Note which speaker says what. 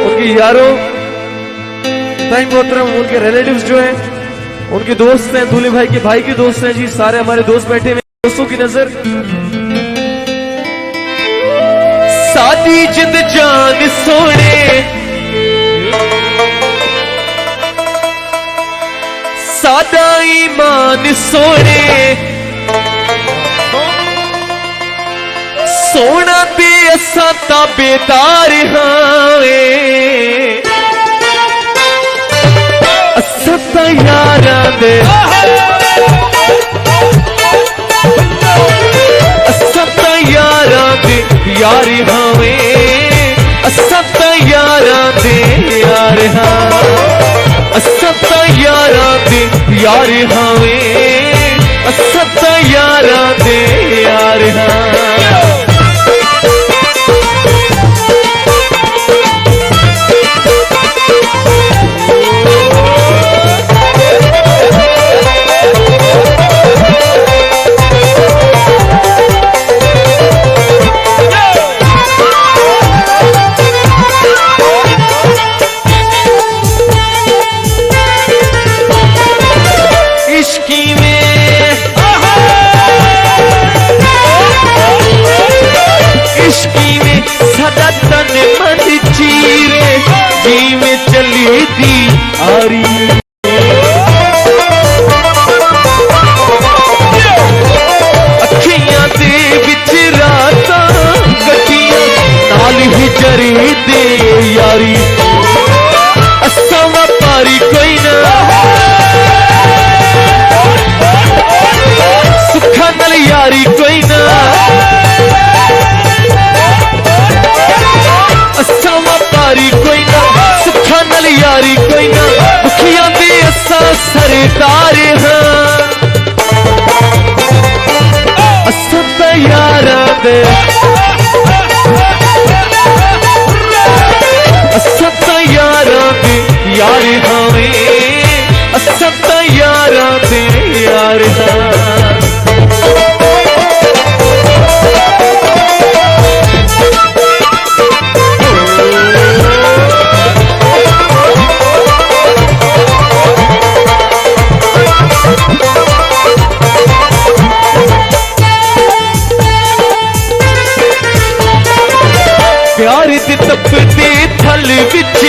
Speaker 1: उनकी यारों, ताई मोहतरम, उनके रिलेटिव्स जो हैं, उनके दोस्त हैं, दूल्हे भाई के भाई के दोस्त हैं जी, सारे हमारे दोस्त बैठे हुए, दोस्तों की नजर। सादी जिंद जान सोने, सादा ईमान सोने, सोना ते असा ताबेदार हां, असा ता यारां दे, असा ता यारां दे यार हां, असा ता यारां दे यार हां, असा ता यारां दे यार हां, असा ता यारां दे यार हां। यारी असा व्यापारी कोई ना, सुखा नल यारी कोई ना, असा व्यापारी कोई ना, सुखा नल यारी कोई ना, दुखियां दे असा सरदार हां, असा ता यारां दे, असा ता यारां दे यार हां, असा ता यारां दे यार हां। प्यार दी तपदी थल विच